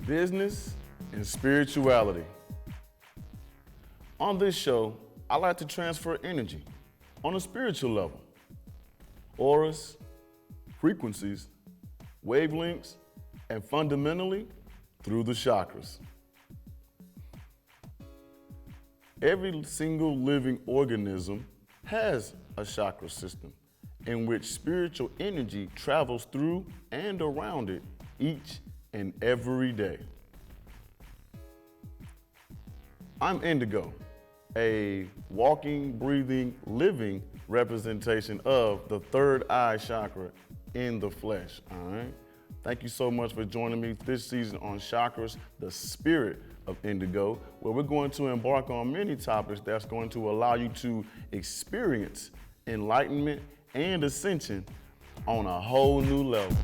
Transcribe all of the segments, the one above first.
business, and spirituality. On this show, I like to transfer energy on a spiritual level. Auras, frequencies, wavelengths, and fundamentally, through the chakras. Every single living organism has a chakra system in which spiritual energy travels through and around it each and every day. I'm Indigo, a walking, breathing, living representation of the third eye chakra in the flesh, all right? Thank you so much for joining me this season on Chakras, the Spirit of Indigo, where we're going to embark on many topics that's going to allow you to experience enlightenment and ascension on a whole new level.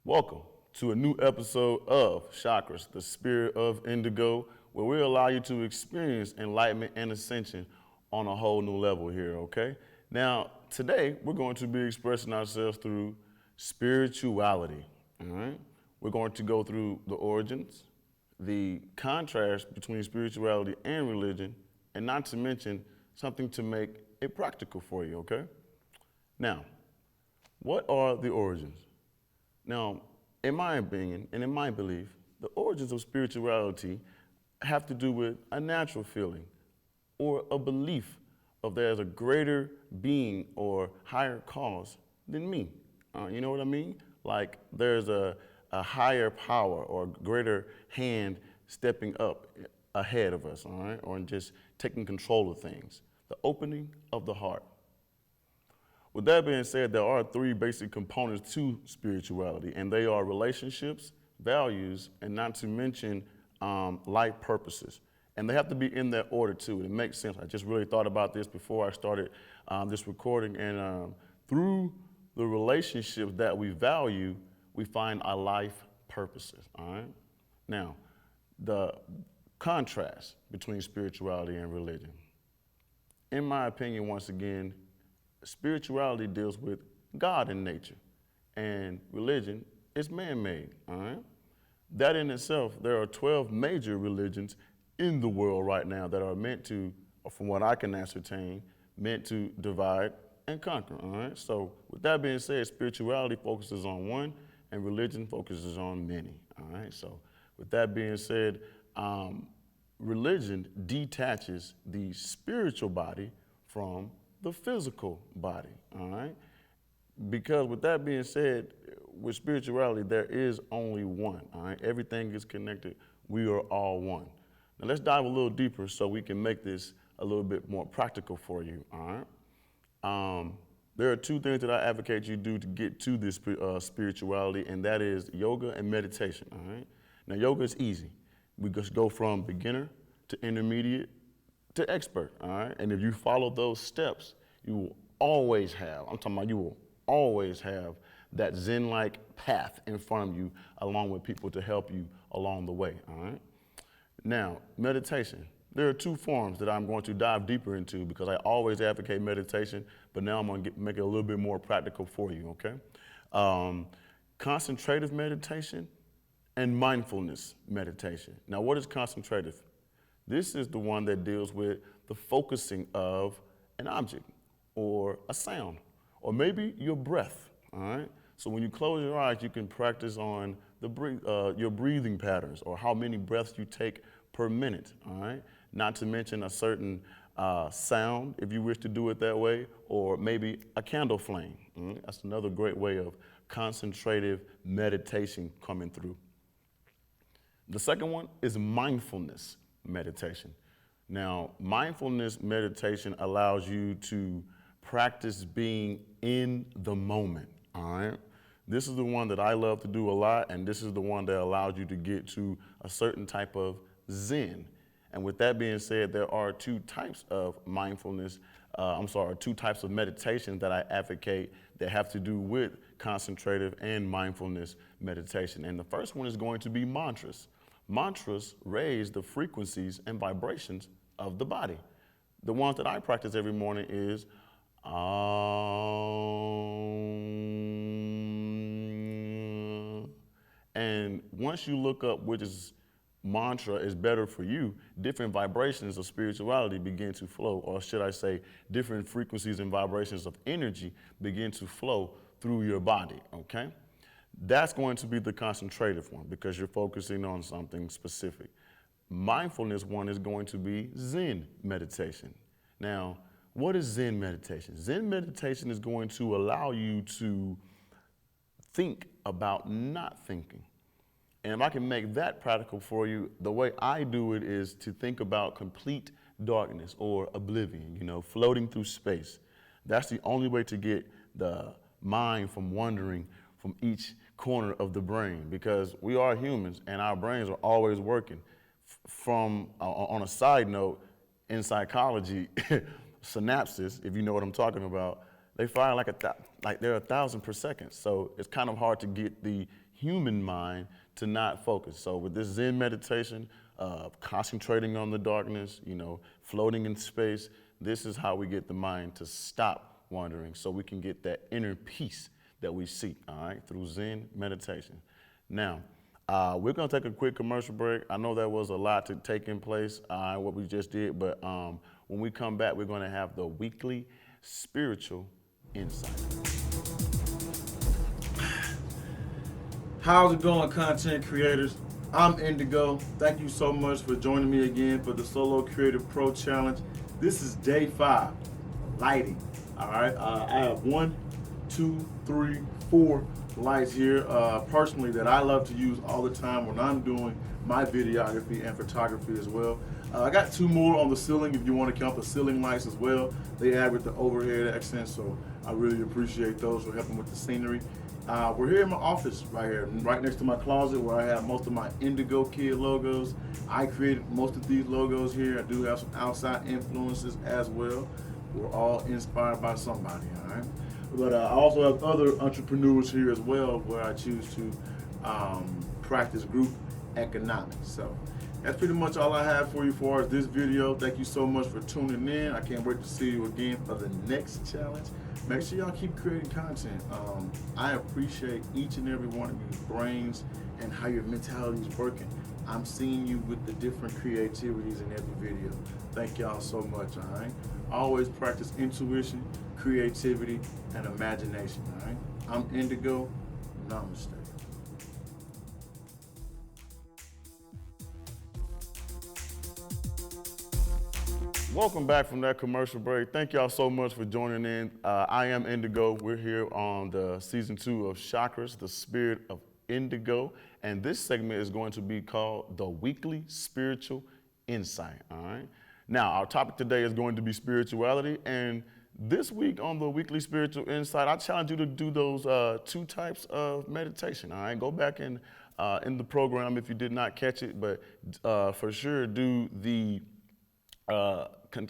Welcome to a new episode of Chakras, the Spirit of Indigo, where we allow you to experience enlightenment and ascension on a whole new level here, okay? Now, today, we're going to be expressing ourselves through spirituality, all right? We're going to go through the origins, the contrast between spirituality and religion, and not to mention something to make it practical for you, okay? Now, what are the origins? Now, in my opinion and in my belief, the origins of spirituality have to do with a natural feeling or a belief of there's a greater being or higher cause than me. You know what I mean? Like there's a higher power or greater hand stepping up ahead of us, all right? Or just taking control of things. The opening of the heart. With that being said, there are three basic components to spirituality, and they are relationships, values, and not to mention life purposes. And they have to be in that order too. It makes sense. I just really thought about this before I started this recording, and through the relationships that we value, we find our life purposes, all right? Now, the contrast between spirituality and religion. In my opinion, once again, spirituality deals with God in nature, and religion is man-made, all right? That in itself, there are 12 major religions in the world right now that are meant to, or from what I can ascertain, meant to divide and conquer, all right? So with that being said, spirituality focuses on one, and religion focuses on many, all right? So with that being said, religion detaches the spiritual body from the physical body, all right? Because with that being said, with spirituality, there is only one, all right? Everything is connected. We are all one. Now let's dive a little deeper so we can make this a little bit more practical for you, all right? There are two things that I advocate you do to get to this spirituality, and that is yoga and meditation, all right? Now yoga is easy. We just go from beginner to intermediate to expert, all right? And if you follow those steps, you will always have, I'm talking about you will always have that Zen-like path in front of you along with people to help you along the way, all right? Now, meditation. There are two forms that I'm going to dive deeper into because I always advocate meditation, but now I'm gonna make it a little bit more practical for you, okay? Concentrative meditation and mindfulness meditation. Now, what is concentrative? This is the one that deals with the focusing of an object or a sound, or maybe your breath, all right? So when you close your eyes, you can practice on your breathing patterns or how many breaths you take per minute, all right? Not to mention a certain sound, if you wish to do it that way, or maybe a candle flame. That's another great way of concentrative meditation coming through. The second one is mindfulness meditation. Now, mindfulness meditation allows you to practice being in the moment, all right? This is the one that I love to do a lot, and this is the one that allows you to get to a certain type of zen. And with that being said, there are two types of mindfulness, two types of meditation that I advocate that have to do with concentrative and mindfulness meditation. And the first one is going to be mantras. Mantras raise the frequencies and vibrations of the body. The ones that I practice every morning is and once you look up which is mantra is better for you, different vibrations of spirituality begin to flow, or should I say, different frequencies and vibrations of energy begin to flow through your body, okay? That's going to be the concentrative one because you're focusing on something specific. Mindfulness one is going to be Zen meditation. Now, what is Zen meditation? Zen meditation is going to allow you to think about not thinking. And if I can make that practical for you, the way I do it is to think about complete darkness or oblivion, floating through space. That's the only way to get the mind from wandering from each corner of the brain, because we are humans and our brains are always working. On a side note, in psychology, synapses, if you know what I'm talking about, they fire like they're 1,000 per second. So it's kind of hard to get the human mind to not focus. So with this Zen meditation, concentrating on the darkness, floating in space, this is how we get the mind to stop wandering so we can get that inner peace that we seek, all right, through Zen meditation. Now, we're gonna take a quick commercial break. I know there was a lot to take in place, what we just did, but when we come back, we're gonna have the weekly spiritual insight. How's it going, content creators? I'm Indigo. Thank you so much for joining me again for the Solo Creative Pro Challenge. This is day 5, lighting. All right, I have 1, 2, 3, 4 lights here personally that I love to use all the time when I'm doing my videography and photography as well. I got 2 more on the ceiling if you want to count the ceiling lights as well. They add with the overhead accent, so I really appreciate those for helping with the scenery. We're here in my office right here, right next to my closet where I have most of my Indigo Kid logos. I created most of these logos here. I do have some outside influences as well. We're all inspired by somebody, all right? But I also have other entrepreneurs here as well where I choose to practice group economics. So that's pretty much all I have for you as far as this video. Thank you so much for tuning in. I can't wait to see you again for the next challenge. Make sure y'all keep creating content. I appreciate each and every one of your brains and how your mentality is working. I'm seeing you with the different creativities in every video. Thank y'all so much, all right? Always practice intuition, creativity, and imagination, all right? I'm Indigo. Namaste. Welcome back from that commercial break. Thank y'all so much for joining in. I am Indigo. We're here on the season 2 of Chakras, the Spirit of Indigo. And this segment is going to be called the Weekly Spiritual Insight, all right? Now, our topic today is going to be spirituality. And this week on the Weekly Spiritual Insight, I challenge you to do those 2 types of meditation, all right? Go back in the program if you did not catch it, but for sure do the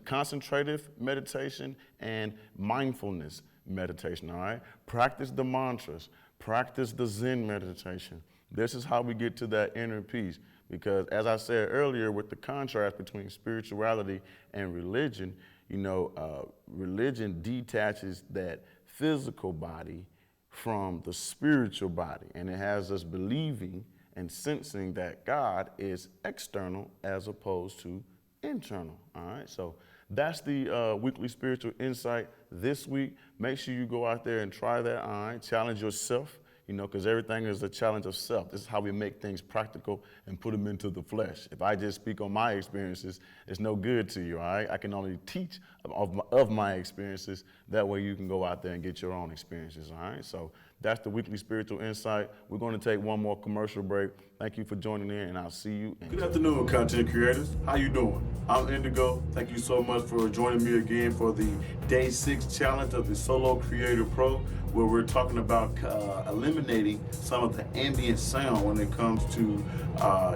concentrative meditation and mindfulness meditation, all right? Practice the mantras, practice the Zen meditation. This is how we get to that inner peace, because as I said earlier, with the contrast between spirituality and religion, religion detaches that physical body from the spiritual body, and it has us believing and sensing that God is external as opposed to internal, all right? So that's the weekly spiritual insight this week. Make sure you go out there and try that, all right? Challenge yourself, because everything is a challenge of self. This is how we make things practical and put them into the flesh. If I just speak on my experiences, it's no good to you, all right? I can only teach of my experiences. That way you can go out there and get your own experiences, all right? So That's the weekly spiritual insight. We're going to take one more commercial break. Thank you for joining in, and I'll see you. Good afternoon, content creators. How you doing? I'm Indigo. Thank you so much for joining me again for the Day 6 challenge of the Solo Creator Pro, where we're talking about eliminating some of the ambient sound when it comes to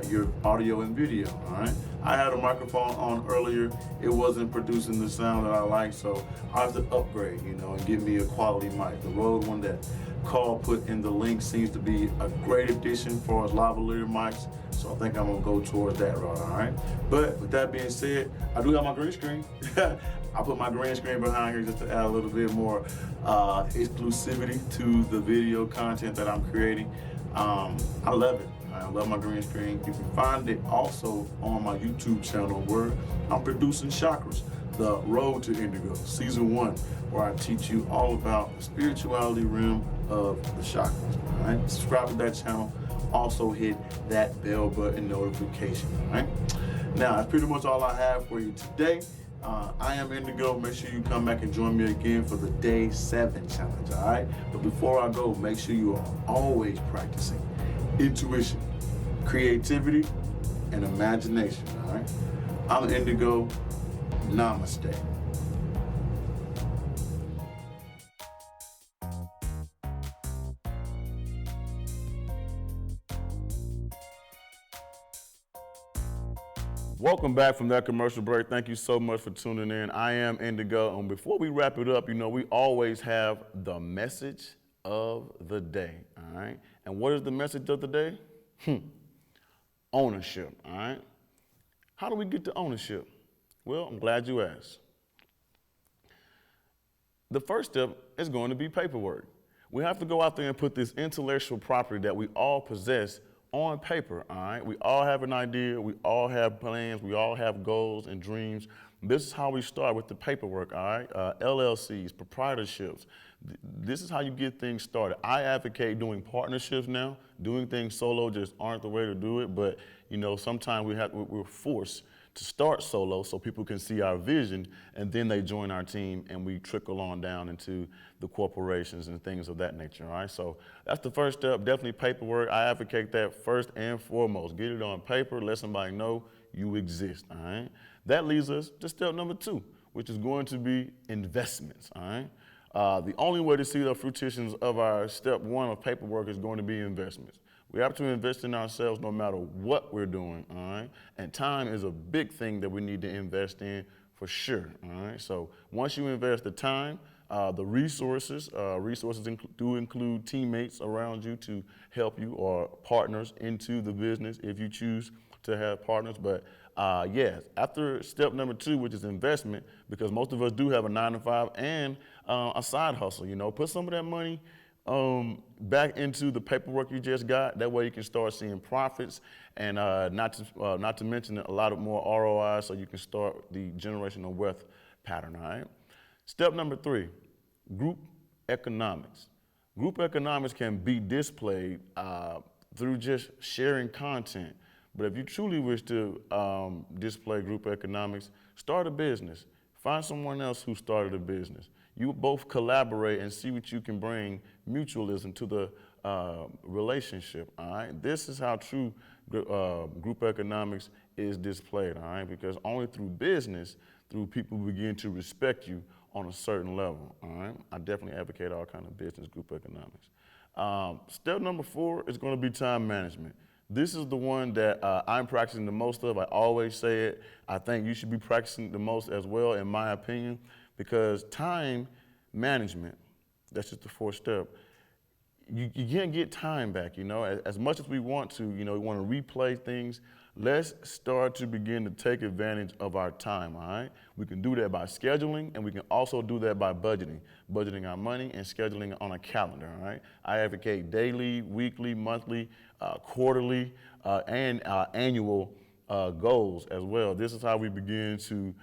your audio and video, all right? I had a microphone on earlier. It wasn't producing the sound that I like, so I have to upgrade, and give me a quality mic. The Rode one that Carl put in the link seems to be a great addition for us lavalier mics, so I think I'm gonna go towards that route, all right? But with that being said, I do have my green screen. I put my green screen behind here just to add a little bit more exclusivity to the video content that I'm creating. I love it. I love my green screen. You can find it also on my YouTube channel where I'm producing Chakras, the Road to Indigo, Season 1, where I teach you all about the spirituality realm of the chakras. All right? Subscribe to that channel. Also hit that bell button notification. All right? Now, that's pretty much all I have for you today. I am Indigo. Make sure you come back and join me again for the Day 7 challenge, all right? But before I go, make sure you are always practicing intuition, creativity, and imagination, all right? I'm Indigo. Namaste. Welcome back from that commercial break. Thank you so much for tuning in. I am Indigo, and before we wrap it up, we always have the message of the day, all right? And what is the message of the day? Ownership, all right? How do we get to ownership? Well, I'm glad you asked. The first step is going to be paperwork. We have to go out there and put this intellectual property that we all possess on paper, all right? We all have an idea, we all have plans, we all have goals and dreams. This is how we start with the paperwork, all right? LLCs, proprietorships. This is how you get things started. I advocate doing partnerships now. Doing things solo just aren't the way to do it, but sometimes we're forced to start solo so people can see our vision, and then they join our team and we trickle on down into the corporations and things of that nature, all right? So that's the first step, definitely paperwork. I advocate that first and foremost. Get it on paper, let somebody know you exist, all right? That leads us to step number 2, which is going to be investments, all right? The only way to see the fruitions of our step 1 of paperwork is going to be investments. We have to invest in ourselves no matter what we're doing, all right? And time is a big thing that we need to invest in for sure, all right? So once you invest the time, the resources do include teammates around you to help you or partners into the business if you choose to have partners. But yes, after step number 2, which is investment, because most of us do have a 9-to-5 and a side hustle, put some of that money back into the paperwork you just got. That way you can start seeing profits and not to mention a lot of more ROI, so you can start the generational wealth pattern, all right? Step number 3, group economics. Group economics can be displayed through just sharing content. But if you truly wish to display group economics, start a business. Find someone else who started a business. You both collaborate and see what you can bring mutualism to the relationship, all right? This is how true group economics is displayed, all right? Because only through business, through people begin to respect you on a certain level, all right? I definitely advocate all kind of business group economics. Step number 4 is going to be time management. This is the one that I'm practicing the most of. I always say it. I think you should be practicing the most as well, in my opinion, because time management, that's just the 4th step, you can't get time back, As much as we want to, we want to replay things. Let's start to begin to take advantage of our time, all right? We can do that by scheduling, and we can also do that by budgeting our money and scheduling on a calendar, all right? I advocate daily, weekly, monthly, quarterly, and annual goals as well. This is how we begin to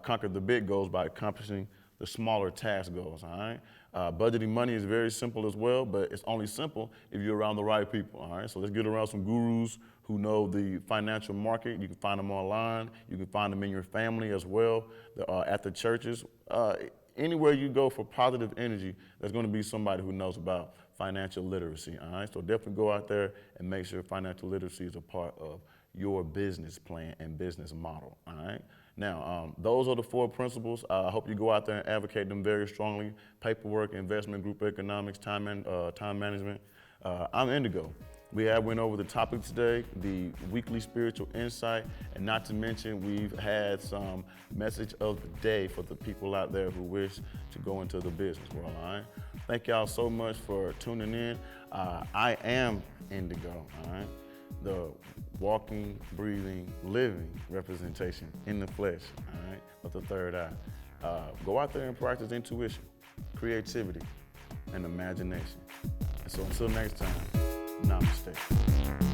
conquer the big goals by accomplishing the smaller task goals, all right? Budgeting money is very simple as well, but it's only simple if you're around the right people, all right? So let's get around some gurus who know the financial market. You can find them online. You can find them in your family as well, at the churches. Anywhere you go for positive energy, there's going to be somebody who knows about financial literacy, all right? So definitely go out there and make sure financial literacy is a part of your business plan and business model, all right? Now, those are the 4 principles. I hope you go out there and advocate them very strongly. Paperwork, investment, group economics, time management. I'm Indigo. We have went over the topic today, the weekly spiritual insight, and not to mention we've had some message of the day for the people out there who wish to go into the business world, all right? Thank y'all so much for tuning in. I am Indigo, all right? The walking, breathing, living representation in the flesh, all right, of the third eye. Go out there and practice intuition, creativity, and imagination. And so until next time, namaste.